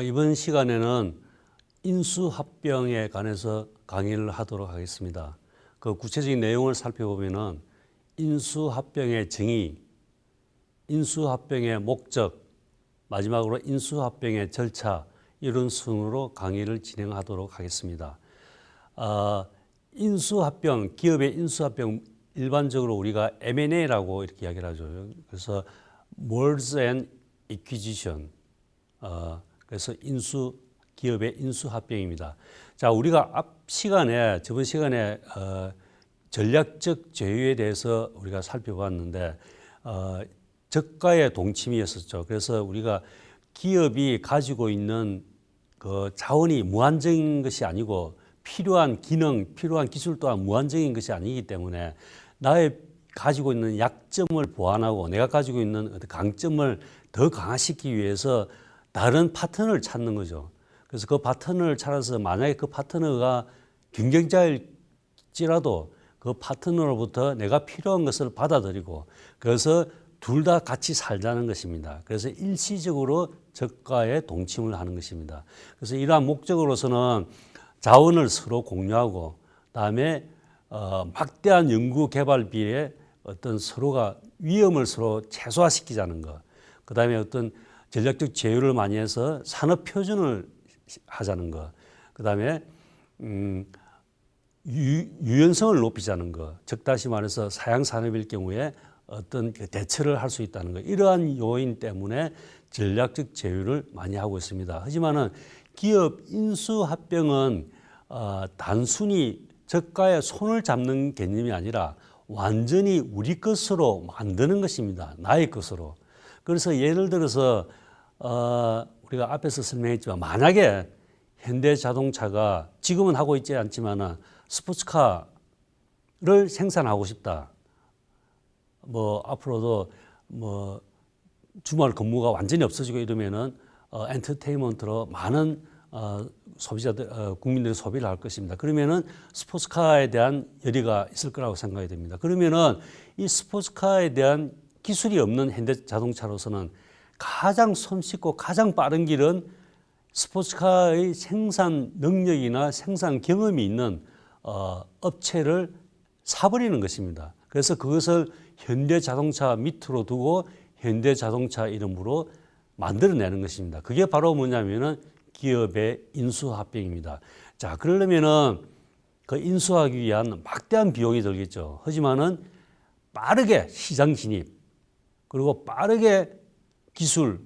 이번 시간에는 인수합병에 관해서 강의를 하도록 하겠습니다. 그 구체적인 내용을 살펴보면은 인수합병의 정의, 인수합병의 목적, 마지막으로 인수합병의 절차 이런 순으로 강의를 진행하도록 하겠습니다. 인수합병, 기업의 인수합병 일반적으로 우리가 M&A라고 이렇게 이야기를 하죠. 그래서 Merge and Acquisition. 그래서 기업의 인수합병입니다. 자, 우리가 저번 시간에 전략적 제휴에 대해서 우리가 살펴봤는데 저가의 동침이었었죠. 그래서 우리가 기업이 가지고 있는 그 자원이 무한정인 것이 아니고 필요한 기능, 필요한 기술 또한 무한정인 것이 아니기 때문에 나의 가지고 있는 약점을 보완하고 내가 가지고 있는 강점을 더 강화시키기 위해서 다른 파트너를 찾는 거죠. 그래서 그 파트너를 찾아서 만약에 그 파트너가 경쟁자일지라도 그 파트너로부터 내가 필요한 것을 받아들이고 그래서 둘 다 같이 살자는 것입니다. 그래서 일시적으로 저가의 동침을 하는 것입니다. 그래서 이러한 목적으로서는 자원을 서로 공유하고 그다음에 막대한 연구 개발비에 어떤 서로가 위험을 서로 최소화시키자는 것. 그다음에 어떤 전략적 제휴를 많이 해서 산업 표준을 하자는 것. 그다음에 유연성을 높이자는 것. 즉 다시 말해서 사양 산업일 경우에 어떤 대처를 할 수 있다는 것. 이러한 요인 때문에 전략적 제휴를 많이 하고 있습니다. 하지만은 기업 인수합병은 단순히 저가의 손을 잡는 개념이 아니라 완전히 우리 것으로 만드는 것입니다. 나의 것으로. 그래서 예를 들어서 우리가 앞에서 설명했지만 만약에 현대자동차가 지금은 하고 있지 않지만은 스포츠카를 생산하고 싶다. 앞으로도 주말 근무가 완전히 없어지고 이러면은 엔터테인먼트로 많은 국민들이 소비를 할 것입니다. 그러면은 스포츠카에 대한 열의가 있을 거라고 생각이 됩니다. 그러면은 이 스포츠카에 대한 기술이 없는 현대자동차로서는 가장 손쉽고 가장 빠른 길은 스포츠카의 생산 능력이나 생산 경험이 있는 업체를 사버리는 것입니다. 그래서 그것을 현대자동차 밑으로 두고 현대자동차 이름으로 만들어내는 것입니다. 그게 바로 뭐냐면은 기업의 인수합병입니다. 자, 그러려면은 그 인수하기 위한 막대한 비용이 들겠죠. 하지만은 빠르게 시장 진입 그리고 빠르게 기술을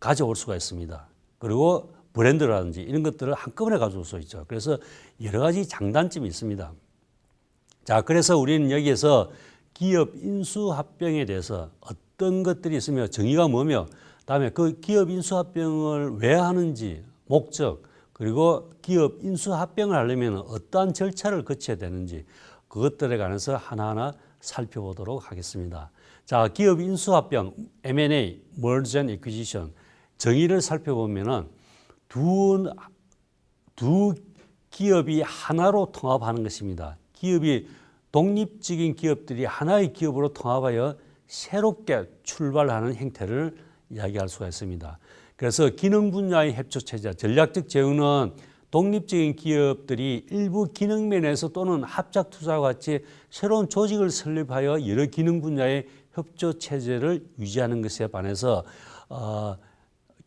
가져올 수가 있습니다. 그리고 브랜드라든지 이런 것들을 한꺼번에 가져올 수 있죠. 그래서 여러 가지 장단점이 있습니다. 자, 그래서 우리는 여기에서 기업 인수합병에 대해서 어떤 것들이 있으며 정의가 뭐며 그다음에 그 기업 인수합병을 왜 하는지 목적 그리고 기업 인수합병을 하려면 어떠한 절차를 거쳐야 되는지 그것들에 관해서 하나하나 살펴보도록 하겠습니다. 자, 기업 인수합병 M&A, Merge and Acquisition 정의를 살펴보면은 두 기업이 하나로 통합하는 것입니다. 기업이 독립적인 기업들이 하나의 기업으로 통합하여 새롭게 출발하는 행태를 이야기할 수가 있습니다. 그래서 기능 분야의 협조 체제, 전략적 제휴는 독립적인 기업들이 일부 기능 면에서 또는 합작 투자와 같이 새로운 조직을 설립하여 여러 기능 분야의 협조 체제를 유지하는 것에 반해서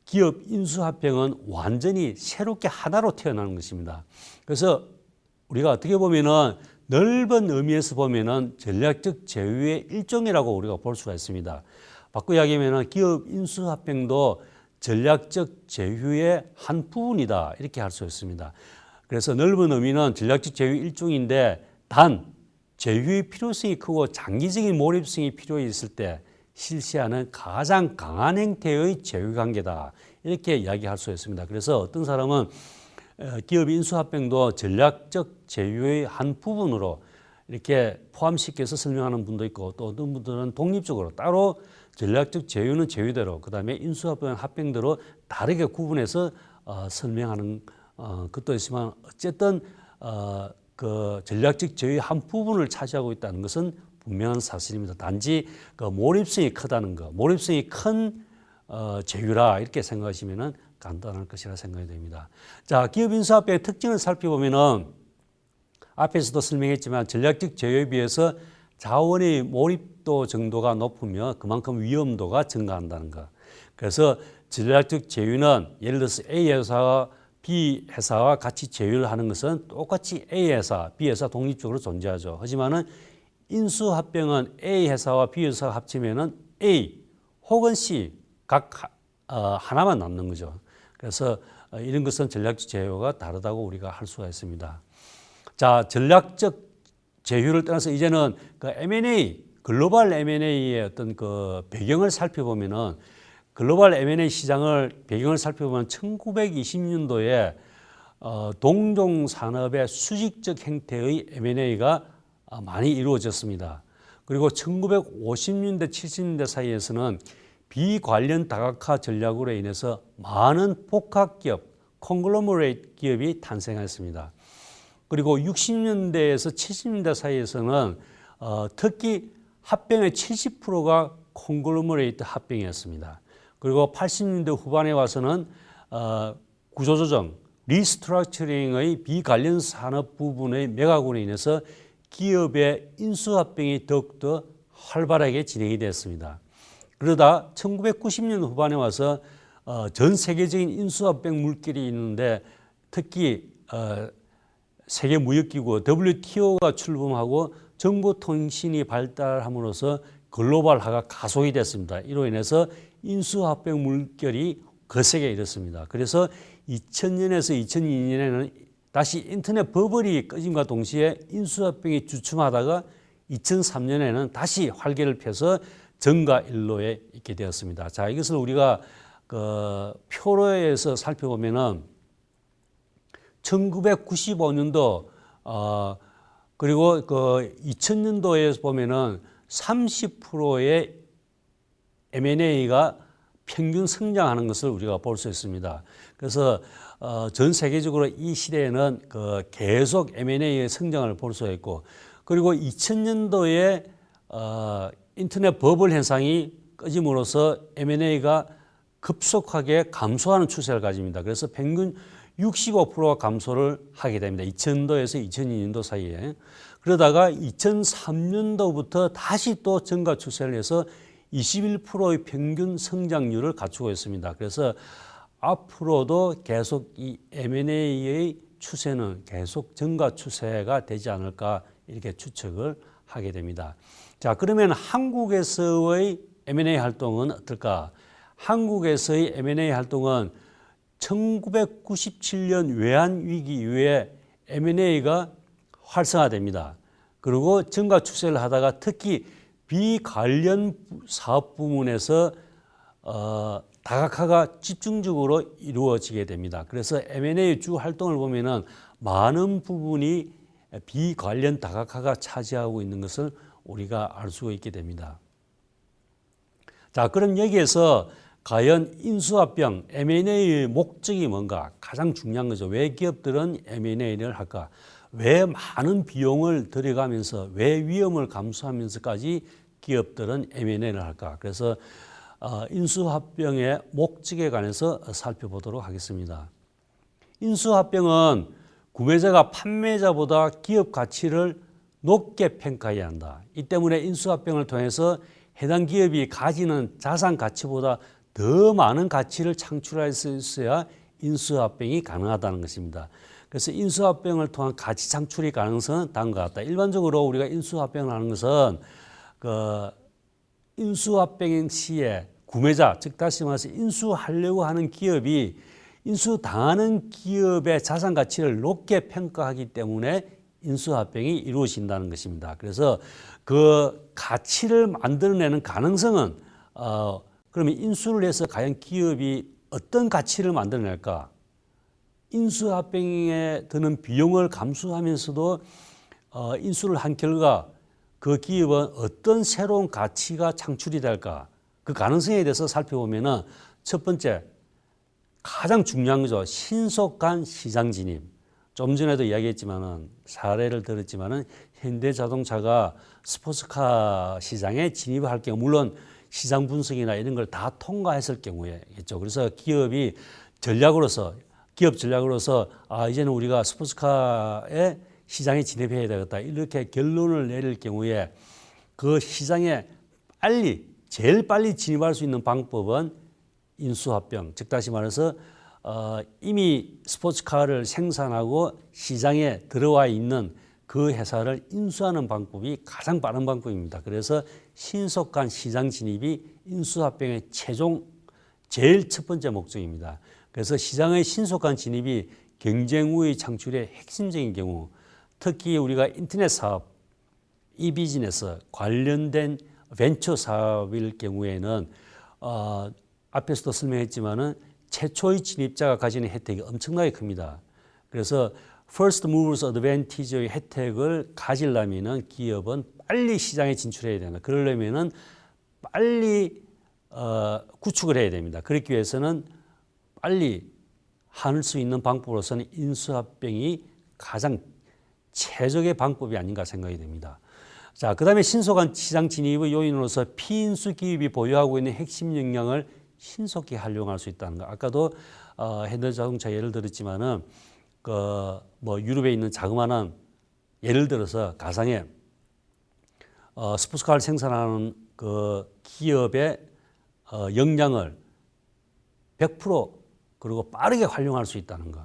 기업 인수합병은 완전히 새롭게 하나로 태어나는 것입니다. 그래서 우리가 어떻게 보면은 넓은 의미에서 보면은 전략적 제휴의 일종이라고 우리가 볼 수가 있습니다. 바꿔 이야기하면은 기업 인수합병도 전략적 제휴의 한 부분이다 이렇게 할 수 있습니다. 그래서 넓은 의미는 전략적 제휴 일종인데 단 제휴의 필요성이 크고 장기적인 몰입성이 필요 있을 때 실시하는 가장 강한 형태의 제휴 관계다 이렇게 이야기할 수 있습니다. 그래서 어떤 사람은 기업 인수합병도 전략적 제휴의 한 부분으로 이렇게 포함시켜서 설명하는 분도 있고 또 어떤 분들은 독립적으로 따로 전략적 제휴는 제휴대로 그다음에 인수합병은 합병대로 다르게 구분해서 설명하는 것도 있지만 어쨌든 그 전략적 제휴의 한 부분을 차지하고 있다는 것은 분명한 사실입니다. 단지 그 몰입성이 크다는 것, 몰입성이 큰 제휴라 이렇게 생각하시면 간단할 것이라 생각이 됩니다. 자, 기업 인수합병의 특징을 살펴보면은 앞에서도 설명했지만 전략적 제휴에 비해서 자원의 몰입도 정도가 높으면 그만큼 위험도가 증가한다는 것. 그래서 전략적 제휴는 예를 들어서 A 회사와 B 회사와 같이 제휴를 하는 것은 똑같이 A 회사, B 회사 독립적으로 존재하죠. 하지만은 인수합병은 A 회사와 B 회사가 합치면은 A 혹은 C 각 하나만 남는 거죠. 그래서 이런 것은 전략적 제휴가 다르다고 우리가 할 수가 있습니다. 자, 전략적 제휴를 떠나서 이제는 그 M&A, 글로벌 M&A의 어떤 그 배경을 살펴보면은 글로벌 M&A 시장을 배경을 살펴보면 1920년도에 동종 산업의 수직적 형태의 M&A가 많이 이루어졌습니다. 그리고 1950년대, 70년대 사이에서는 비관련 다각화 전략으로 인해서 많은 복합기업, 콩글로머레이트 기업이 탄생했습니다. 그리고 60년대에서 70년대 사이에서는 특히 합병의 70%가 콩글로머레이트 합병이었습니다. 그리고 80년대 후반에 와서는 구조조정, 리스트럭처링의 비관련 산업 부분의 매각으로 인해서 기업의 인수합병이 더욱더 활발하게 진행이 됐습니다. 그러다 1990년 후반에 와서 전 세계적인 인수합병 물결이 있는데 특히 세계무역기구 WTO가 출범하고 정보통신이 발달함으로써 글로벌화가 가속이 됐습니다. 이로 인해서 인수합병 물결이 거세게 일었습니다. 그래서 2000년에서 2002년에는 다시 인터넷 버블이 꺼짐과 동시에 인수합병이 주춤하다가 2003년에는 다시 활기를 펴서 정가 일로에 있게 되었습니다. 자, 이것을 우리가 그 표로에서 살펴보면은 1995년도 그리고 그 2000년도에 보면은 30%의 M&A가 평균 성장하는 것을 우리가 볼 수 있습니다. 그래서 전 세계적으로 이 시대에는 그 계속 M&A의 성장을 볼 수 있고, 그리고 2000년도에 인터넷 버블 현상이 꺼짐으로써 M&A가 급속하게 감소하는 추세를 가집니다. 그래서 평균 65%가 감소를 하게 됩니다. 2000년도에서 2002년도 사이에. 그러다가 2003년도부터 다시 또 증가 추세를 해서 21%의 평균 성장률을 갖추고 있습니다. 그래서 앞으로도 계속 이 M&A의 추세는 계속 증가 추세가 되지 않을까 이렇게 추측을 하게 됩니다. 자, 그러면 한국에서의 M&A 활동은 어떨까? 한국에서의 M&A 활동은 1997년 외환위기 이후에 M&A가 활성화됩니다. 그리고 증가 추세를 하다가 특히 비관련 사업 부문에서 다각화가 집중적으로 이루어지게 됩니다. 그래서 M&A 주 활동을 보면은 많은 부분이 비관련 다각화가 차지하고 있는 것을 우리가 알 수 있게 됩니다. 자, 그럼 여기에서 과연 인수합병, M&A의 목적이 뭔가? 가장 중요한 거죠. 왜 기업들은 M&A를 할까? 왜 많은 비용을 들여가면서, 왜 위험을 감수하면서까지 기업들은 M&A를 할까? 그래서 인수합병의 목적에 관해서 살펴보도록 하겠습니다. 인수합병은 구매자가 판매자보다 기업 가치를 높게 평가해야 한다. 이 때문에 인수합병을 통해서 해당 기업이 가지는 자산 가치보다 더 많은 가치를 창출할 수 있어야 인수합병이 가능하다는 것입니다. 그래서 인수합병을 통한 가치 창출의 가능성은 다음과 같다. 일반적으로 우리가 인수합병을 하는 것은 그 인수합병 시에 구매자, 즉 다시 말해서 인수하려고 하는 기업이 인수당하는 기업의 자산 가치를 높게 평가하기 때문에 인수합병이 이루어진다는 것입니다. 그래서 그 가치를 만들어내는 가능성은 그러면 인수를 해서 과연 기업이 어떤 가치를 만들어낼까? 인수합병에 드는 비용을 감수하면서도 인수를 한 결과 그 기업은 어떤 새로운 가치가 창출이 될까? 그 가능성에 대해서 살펴보면은 첫 번째 가장 중요한 거죠. 신속한 시장 진입. 좀 전에도 이야기했지만은 사례를 들었지만은 현대자동차가 스포츠카 시장에 진입할 경우 물론 시장 분석이나 이런 걸 다 통과했을 경우에겠죠. 그래서 기업이 전략으로서 기업 전략으로서 이제는 우리가 스포츠카의 시장에 진입해야 되겠다 이렇게 결론을 내릴 경우에 그 시장에 제일 빨리 진입할 수 있는 방법은 인수합병, 즉 다시 말해서 이미 스포츠카를 생산하고 시장에 들어와 있는 그 회사를 인수하는 방법이 가장 빠른 방법입니다. 그래서 신속한 시장 진입이 인수합병의 제일 첫 번째 목적입니다. 그래서 시장의 신속한 진입이 경쟁 우위 창출의 핵심적인 경우, 특히 우리가 인터넷 사업, 비즈니스 관련된 벤처 사업일 경우에는 앞에서도 설명했지만은 최초의 진입자가 가지는 혜택이 엄청나게 큽니다. 그래서 First Movers Advantage의 혜택을 가지려면은 기업은 빨리 시장에 진출해야 된다. 그러려면은 빨리 구축을 해야 됩니다. 그렇기 위해서는 빨리 할 수 있는 방법으로서는 인수합병이 가장 최적의 방법이 아닌가 생각이 됩니다. 자, 그다음에 신속한 시장 진입의 요인으로서 피인수 기업이 보유하고 있는 핵심 역량을 신속히 활용할 수 있다는 거. 아까도 현대자동차 예를 들었지만은 유럽에 있는 자그마한 예를 들어서 가상의 스포츠카를 생산하는 그 기업의 역량을 100% 그리고 빠르게 활용할 수 있다는 거.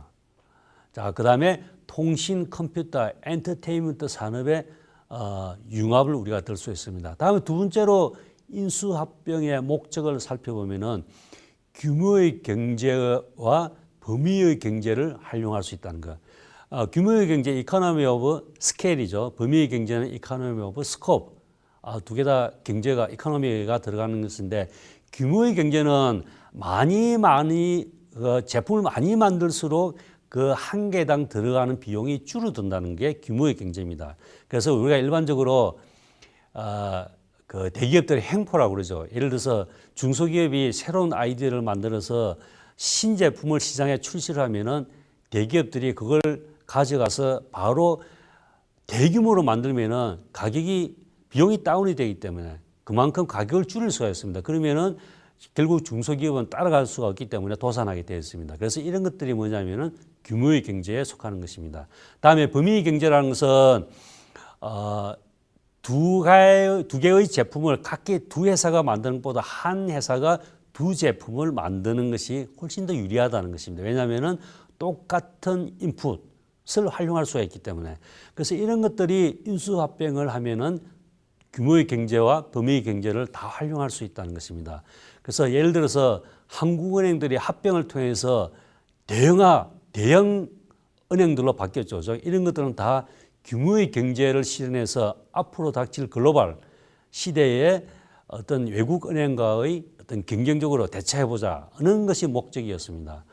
자, 그다음에 통신, 컴퓨터, 엔터테인먼트 산업의 융합을 우리가 들 수 있습니다. 다음에 두 번째로 인수합병의 목적을 살펴보면은 규모의 경제와 범위의 경제를 활용할 수 있다는 것. 규모의 경제, 이코노미 오브 스케일이죠. 범위의 경제는 이코노미 오브 스코프. 두 개 다 경제가, 이코노미가 들어가는 것인데 규모의 경제는 제품을 많이 만들수록 그 한 개당 들어가는 비용이 줄어든다는 게 규모의 경제입니다. 그래서 우리가 일반적으로 그 대기업들의 횡포라고 그러죠. 예를 들어서 중소기업이 새로운 아이디어를 만들어서 신제품을 시장에 출시를 하면은 대기업들이 그걸 가져가서 바로 대규모로 만들면은 비용이 다운이 되기 때문에 그만큼 가격을 줄일 수가 있습니다. 그러면은 결국 중소기업은 따라갈 수가 없기 때문에 도산하게 되어 있습니다. 그래서 이런 것들이 뭐냐면은 규모의 경제에 속하는 것입니다. 다음에 범위의 경제라는 것은 두 개의 제품을 각기 두 회사가 만드는 것보다 한 회사가 두 제품을 만드는 것이 훨씬 더 유리하다는 것입니다. 왜냐하면은 똑같은 인풋을 활용할 수가 있기 때문에. 그래서 이런 것들이 인수합병을 하면은 규모의 경제와 범위의 경제를 다 활용할 수 있다는 것입니다. 그래서 예를 들어서 한국은행들이 합병을 통해서 대형 은행들로 바뀌었죠. 이런 것들은 다 규모의 경제를 실현해서 앞으로 닥칠 글로벌 시대에 어떤 외국 은행과의 어떤 경쟁적으로 대처해보자는 것이 목적이었습니다.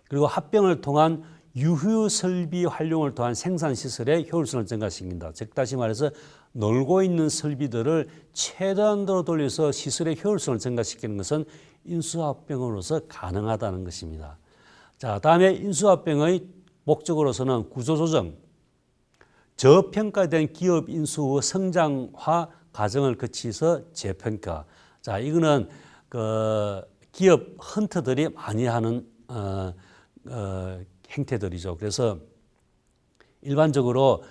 그리고 합병을 통한 유휴 설비 활용을 통한 생산 시설의 효율성을 증가시킨다. 즉 다시 말해서 놀고 있는 설비들을 최단으로 돌려서 시설의 효율성을 증가시키는 것은 인수합병으로서 가능하다는 것입니다. 자, 다음에 인수합병의 목적으로서는 구조조정, 저평가된 기업 인수 후 성장화 과정을 거치서 재평가. 자, 이거는 기업 헌터들이 많이 하는 행태들이죠. 그래서 일반적으로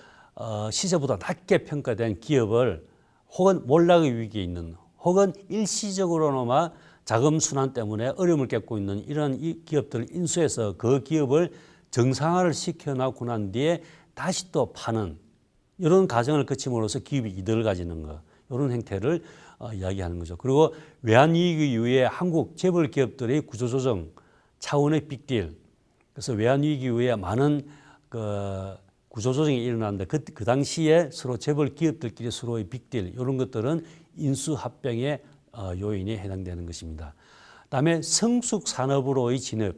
시세보다 낮게 평가된 기업을 혹은 몰락의 위기에 있는 혹은 일시적으로나마 자금 순환 때문에 어려움을 겪고 있는 이런 기업들을 인수해서 그 기업을 정상화를 시켜나고 난 뒤에 다시 또 파는 이런 과정을 거침으로써 기업이 이득을 가지는 것, 이런 행태를 이야기하는 거죠. 그리고 외환위기 이후에 한국 재벌 기업들의 구조조정 차원의 빅딜, 그래서 외환위기 이후에 많은 구조조정이 일어났는데 그 당시에 서로 재벌 기업들끼리 서로의 빅딜 이런 것들은 인수합병의 요인에 해당되는 것입니다. 다음에 성숙산업으로의 진입,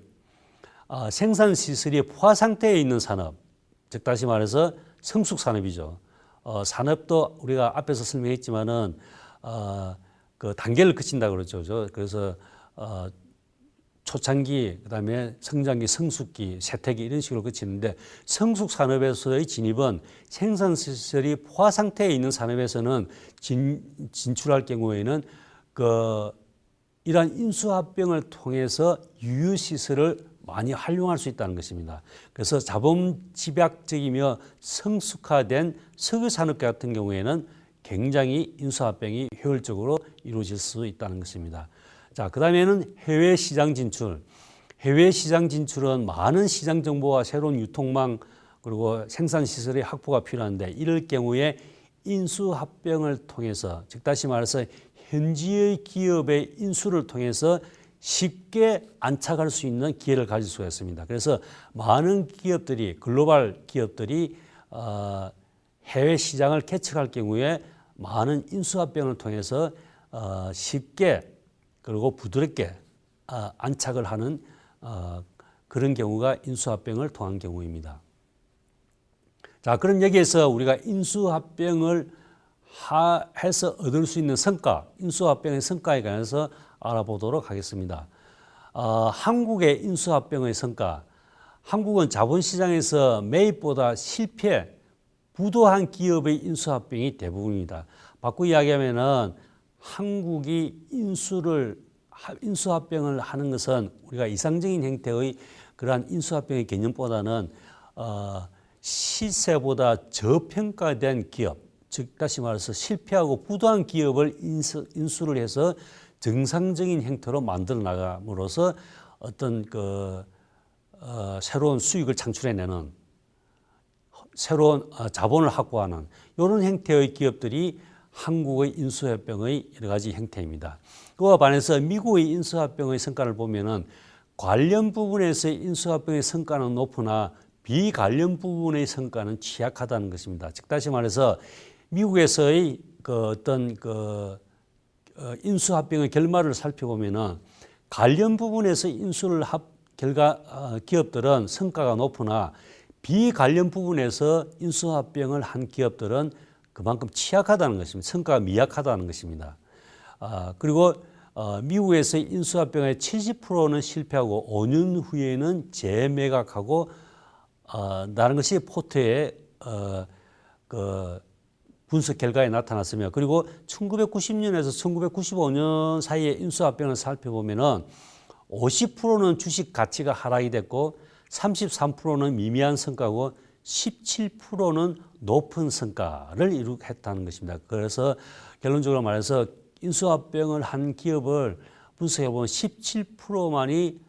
생산시설이 포화 상태에 있는 산업, 즉 다시 말해서 성숙산업이죠. 산업도 우리가 앞에서 설명했지만은 그 단계를 거친다 그러죠. 그래서 초창기, 그다음에 성장기, 성숙기, 세태기 이런 식으로 거치는데 성숙산업에서의 진입은 생산시설이 포화 상태에 있는 산업에서는 진출할 경우에는 그 이러한 인수합병을 통해서 유효시설을 많이 활용할 수 있다는 것입니다. 그래서 자본 집약적이며 성숙화된 석유산업계 같은 경우에는 굉장히 인수합병이 효율적으로 이루어질 수 있다는 것입니다. 자, 그 다음에는 해외 시장 진출. 해외 시장 진출은 많은 시장 정보와 새로운 유통망 그리고 생산시설의 확보가 필요한데 이럴 경우에 인수합병을 통해서 즉 다시 말해서 현지의 기업의 인수를 통해서 쉽게 안착할 수 있는 기회를 가질 수가 있습니다. 그래서 많은 기업들이 글로벌 기업들이 해외 시장을 개척할 경우에 많은 인수합병을 통해서 쉽게 그리고 부드럽게 안착을 하는 그런 경우가 인수합병을 통한 경우입니다. 자, 그럼 여기에서 우리가 인수합병을 해서 얻을 수 있는 성과, 인수합병의 성과에 관해서 알아보도록 하겠습니다. 한국의 인수합병의 성과. 한국은 자본시장에서 매입보다 실패, 부도한 기업의 인수합병이 대부분입니다. 바꾸기 이야기하면은 한국이 인수합병을 하는 것은 우리가 이상적인 형태의 그러한 인수합병의 개념보다는 시세보다 저평가된 기업, 즉 다시 말해서 실패하고 부도한 기업을 인수를 해서 정상적인 형태로 만들어 나감으로써 어떤 새로운 수익을 창출해내는 새로운 자본을 확보하는 이런 형태의 기업들이 한국의 인수합병의 여러 가지 형태입니다. 그와 반해서 미국의 인수합병의 성과를 보면은 관련 부분에서의 인수합병의 성과는 높으나 비관련 부분의 성과는 취약하다는 것입니다. 즉 다시 말해서 미국에서의 인수합병의 결말을 살펴보면은 관련 부분에서 인수를 기업들은 성과가 높으나 비관련 부분에서 인수합병을 한 기업들은 그만큼 취약하다는 것입니다. 성과가 미약하다는 것입니다. 그리고 미국에서의 인수합병의 70%는 실패하고 5년 후에는 재매각하고 라는 것이 포트의 분석 결과에 나타났으며 그리고 1990년에서 1995년 사이에 인수합병을 살펴보면은 50%는 주식 가치가 하락이 됐고 33%는 미미한 성과고 17%는 높은 성과를 이룩했다는 것입니다. 그래서 결론적으로 말해서 인수합병을 한 기업을 분석해 보면 17%만이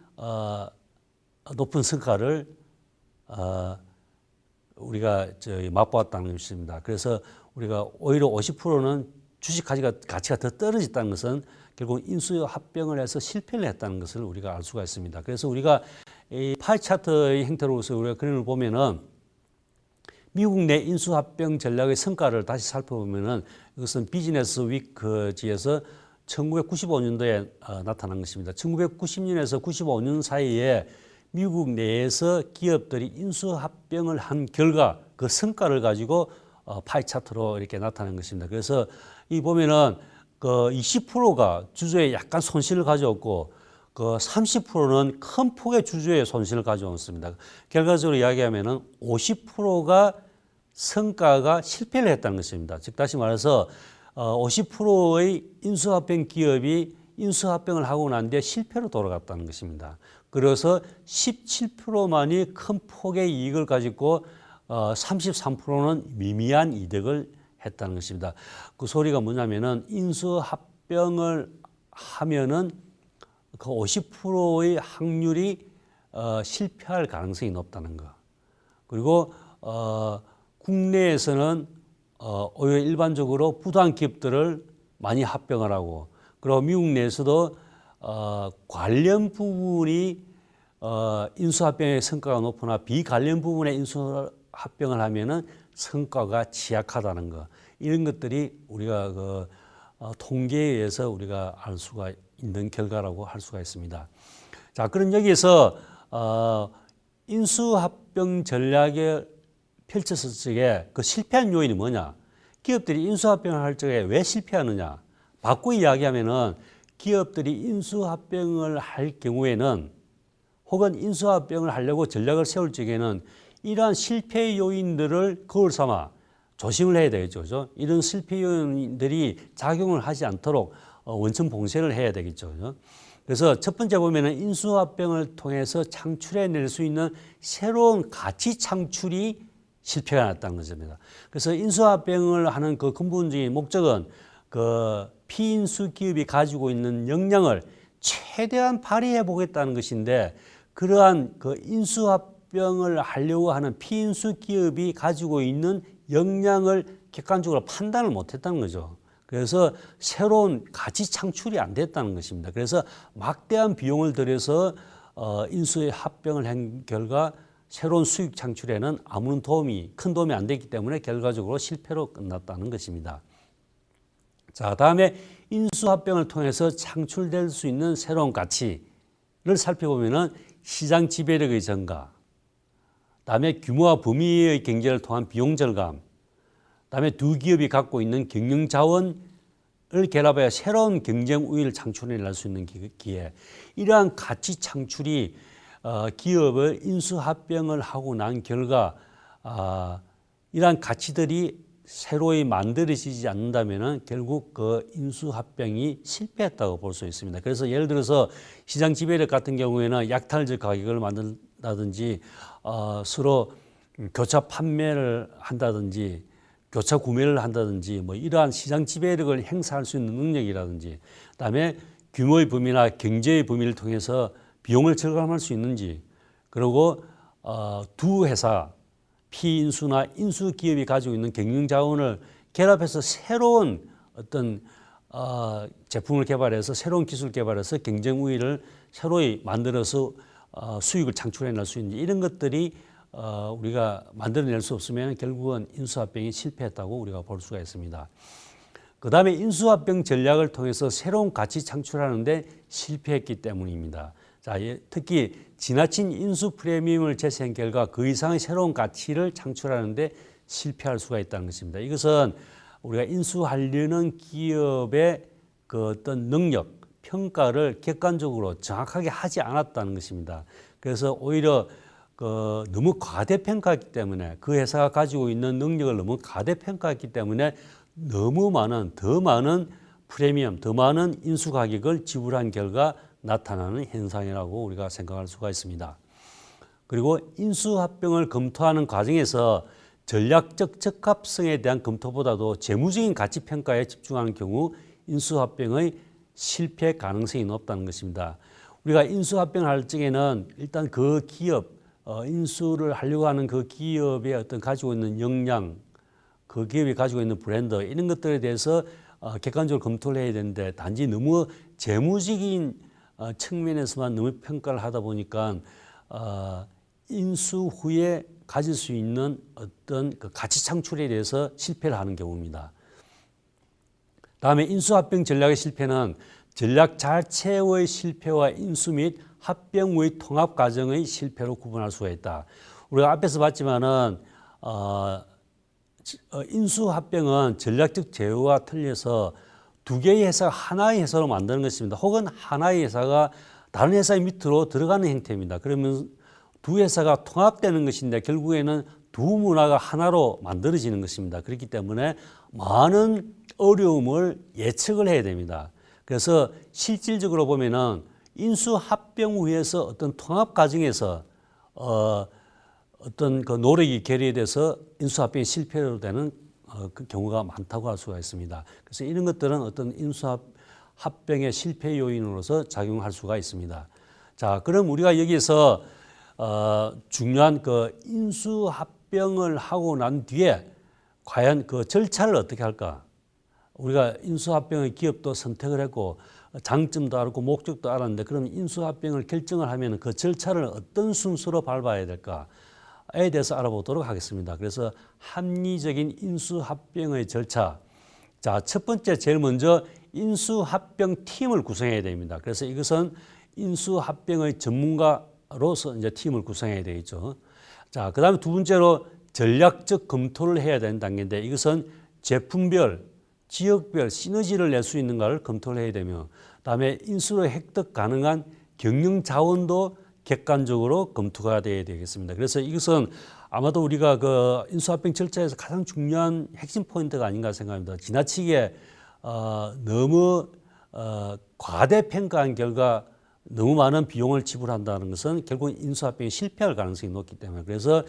높은 성과를 우리가 맛보았다는 것입니다. 그래서 우리가 오히려 50%는 주식 가치가 더 떨어졌다는 것은 결국 인수합병을 해서 실패를 했다는 것을 우리가 알 수가 있습니다. 그래서 우리가 이 파이 차트의 형태로서 우리가 그림을 보면은 미국 내 인수합병 전략의 성과를 다시 살펴보면은 이것은 비즈니스 위크지에서 1995년도에 나타난 것입니다. 1990년에서 95년 사이에 미국 내에서 기업들이 인수합병을 한 결과 그 성과를 가지고 파이 차트로 이렇게 나타난 것입니다. 그래서 이 보면은 그 20%가 주주에 약간 손실을 가져왔고 그 30%는 큰 폭의 주주의 손실을 가져왔습니다. 결과적으로 이야기하면은 50%가 성과가 실패를 했다는 것입니다. 즉 다시 말해서 50%의 인수합병 기업이 인수합병을 하고 난 뒤에 실패로 돌아갔다는 것입니다. 그래서 17%만이 큰 폭의 이익을 가지고 33%는 미미한 이득을 했다는 것입니다. 그 소리가 뭐냐면은 인수합병을 하면은 그 50%의 확률이 실패할 가능성이 높다는 거. 그리고 국내에서는 오히려 일반적으로 부도한 기업들을 많이 합병을 하고 그리고 미국 내에서도 관련 부분이 인수합병의 성과가 높으나 비관련 부분에 인수합병을 하면은 성과가 취약하다는 것. 이런 것들이 우리가 통계에 의해서 우리가 알 수가 있는 결과라고 할 수가 있습니다. 자, 그럼 여기에서 인수합병 전략에 펼쳤을 적에 그 실패한 요인이 뭐냐? 기업들이 인수합병을 할 적에 왜 실패하느냐? 바꾸기 이야기하면은 기업들이 인수합병을 할 경우에는 혹은 인수합병을 하려고 전략을 세울 적에는 이러한 실패 요인들을 거울 삼아 조심을 해야 되겠죠. 그죠? 이런 실패 요인들이 작용을 하지 않도록 원천 봉쇄를 해야 되겠죠. 그죠? 그래서 첫 번째 보면은 인수합병을 통해서 창출해낼 수 있는 새로운 가치 창출이 실패가 났다는 것입니다. 그래서 인수합병을 하는 그 근본적인 목적은 그 피인수 기업이 가지고 있는 역량을 최대한 발휘해 보겠다는 것인데, 그러한 그 인수합병을 하려고 하는 피인수 기업이 가지고 있는 역량을 객관적으로 판단을 못했다는 거죠. 그래서 새로운 가치 창출이 안 됐다는 것입니다. 그래서 막대한 비용을 들여서 인수의 합병을 한 결과 새로운 수익 창출에는 아무런 큰 도움이 안 됐기 때문에 결과적으로 실패로 끝났다는 것입니다. 자, 다음에 인수합병을 통해서 창출될 수 있는 새로운 가치를 살펴보면은 시장 지배력의 증가, 다음에 규모와 범위의 경제를 통한 비용 절감, 다음에 두 기업이 갖고 있는 경영 자원을 결합하여 새로운 경쟁 우위를 창출해낼 수 있는 기회. 이러한 가치 창출이 기업을 인수합병을 하고 난 결과 이러한 가치들이 새로이 만들어지지 않는다면 결국 그 인수합병이 실패했다고 볼 수 있습니다. 그래서 예를 들어서 시장 지배력 같은 경우에는 약탈적 가격을 만든다든지 서로 교차 판매를 한다든지 교차 구매를 한다든지 뭐 이러한 시장 지배력을 행사할 수 있는 능력이라든지, 그다음에 규모의 범위나 경제의 범위를 통해서 비용을 절감할 수 있는지, 그리고 두 회사 피인수나 인수 기업이 가지고 있는 경영 자원을 결합해서 새로운 어떤 제품을 개발해서 새로운 기술 개발해서 경쟁 우위를 새로이 만들어서 수익을 창출해낼 수 있는지, 이런 것들이 우리가 만들어낼 수 없으면 결국은 인수합병이 실패했다고 우리가 볼 수가 있습니다. 그 다음에 인수합병 전략을 통해서 새로운 가치 창출하는데 실패했기 때문입니다. 자, 특히 지나친 인수 프리미엄을 제시한 결과 그 이상의 새로운 가치를 창출하는데 실패할 수가 있다는 것입니다. 이것은 우리가 인수하려는 기업의 그 어떤 능력, 평가를 객관적으로 정확하게 하지 않았다는 것입니다. 그래서 오히려 너무 과대평가했기 때문에, 그 회사가 가지고 있는 능력을 너무 과대평가했기 때문에 더 많은 프리미엄, 더 많은 인수 가격을 지불한 결과 나타나는 현상이라고 우리가 생각할 수가 있습니다. 그리고 인수합병을 검토하는 과정에서 전략적 적합성에 대한 검토보다도 재무적인 가치 평가에 집중하는 경우 인수합병의 실패 가능성이 높다는 것입니다. 우리가 인수합병을 할 적에는 일단 그 기업, 인수를 하려고 하는 그 기업의 어떤 가지고 있는 역량, 그 기업이 가지고 있는 브랜드, 이런 것들에 대해서 객관적으로 검토를 해야 되는데, 단지 너무 재무적인 측면에서만 너무 평가를 하다 보니까 인수 후에 가질 수 있는 어떤 그 가치 창출에 대해서 실패를 하는 경우입니다. 다음에 인수합병 전략의 실패는 전략 자체의 실패와 인수 및 합병 후의 통합 과정의 실패로 구분할 수가 있다. 우리가 앞에서 봤지만은 인수합병은 전략적 제휴와 틀려서 두 개의 회사가 하나의 회사로 만드는 것입니다. 혹은 하나의 회사가 다른 회사의 밑으로 들어가는 형태입니다. 그러면 두 회사가 통합되는 것인데 결국에는 두 문화가 하나로 만들어지는 것입니다. 그렇기 때문에 많은 어려움을 예측을 해야 됩니다. 그래서 실질적으로 보면은 인수합병 후에서 어떤 통합 과정에서 어떤 그 노력이 결여돼서 인수합병이 실패로 되는 그 경우가 많다고 할 수가 있습니다. 그래서 이런 것들은 어떤 인수합병의 실패 요인으로서 작용할 수가 있습니다. 자, 그럼 우리가 여기서 중요한 그 인수합병을 하고 난 뒤에 과연 그 절차를 어떻게 할까? 우리가 인수합병의 기업도 선택을 했고 장점도 알고 목적도 알았는데, 그럼 인수합병을 결정을 하면 그 절차를 어떤 순서로 밟아야 될까에 대해서 알아보도록 하겠습니다. 그래서 합리적인 인수합병의 절차. 자, 첫 번째 제일 먼저 인수합병 팀을 구성해야 됩니다. 그래서 이것은 인수합병의 전문가로서 이제 팀을 구성해야 되겠죠. 자, 그다음에 두 번째로 전략적 검토를 해야 되는 단계인데, 이것은 제품별, 지역별 시너지를 낼 수 있는가를 검토를 해야 되며, 그다음에 인수로 획득 가능한 경영 자원도 객관적으로 검토가 돼야 되겠습니다. 그래서 이것은 아마도 우리가 그 인수합병 절차에서 가장 중요한 핵심 포인트가 아닌가 생각합니다. 지나치게 너무 과대평가한 결과 너무 많은 비용을 지불한다는 것은 결국 인수합병이 실패할 가능성이 높기 때문에 그래서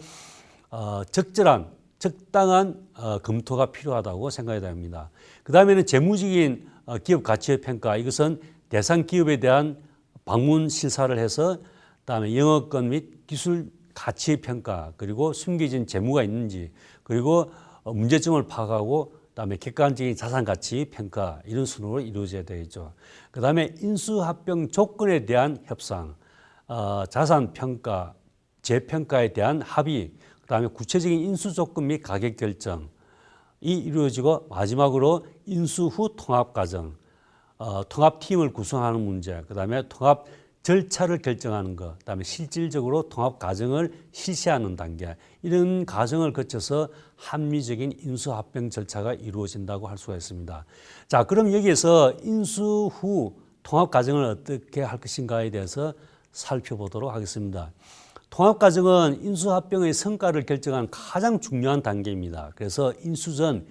적당한 검토가 필요하다고 생각이 됩니다. 그 다음에는 재무적인 기업 가치의 평가 이것은 대상 기업에 대한 방문 실사를 해서 그다음에 영업권 및 기술 가치의 평가 그리고 숨겨진 재무가 있는지 그리고 문제점을 파악하고 그다음에 객관적인 자산 가치 평가 이런 순으로 이루어져야 되겠죠. 그다음에 인수합병 조건에 대한 협상, 자산 평가, 재평가에 대한 합의, 그다음에 구체적인 인수 조건 및 가격 결정이 이루어지고 마지막으로 인수 후 통합 과정, 통합팀을 구성하는 문제, 그다음에 통합 절차를 결정하는 것, 그다음에 실질적으로 통합 과정을 실시하는 단계 이런 과정을 거쳐서 합리적인 인수합병 절차가 이루어진다고 할 수가 있습니다. 자, 그럼 여기에서 인수 후 통합 과정을 어떻게 할 것인가에 대해서 살펴보도록 하겠습니다. 통합 과정은 인수합병의 성과를 결정하는 가장 중요한 단계입니다. 그래서 인수 전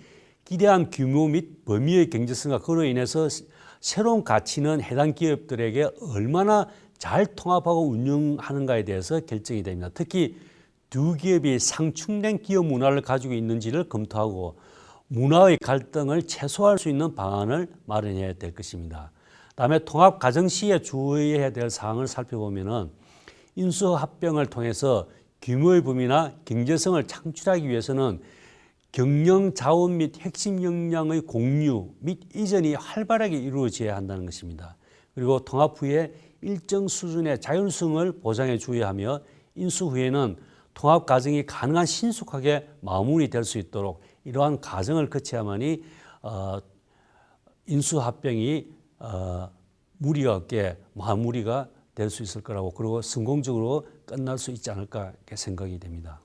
기대한 규모 및 범위의 경제성과 그로 인해서 새로운 가치는 해당 기업들에게 얼마나 잘 통합하고 운영하는가에 대해서 결정이 됩니다. 특히 두 기업이 상충된 기업 문화를 가지고 있는지를 검토하고 문화의 갈등을 최소화할 수 있는 방안을 마련해야 될 것입니다. 다음에 통합 과정 시에 주의해야 될 사항을 살펴보면은 인수합병을 통해서 규모의 범위나 경제성을 창출하기 위해서는 경영 자원 및 핵심 역량의 공유 및 이전이 활발하게 이루어져야 한다는 것입니다. 그리고 통합 후에 일정 수준의 자율성을 보장해 줘야 하며 인수 후에는 통합 과정이 가능한 신속하게 마무리될 수 있도록 이러한 과정을 거쳐야만이 인수합병이 무리가 없게 마무리가 될 수 있을 거라고 그리고 성공적으로 끝날 수 있지 않을까 이렇게 생각이 됩니다.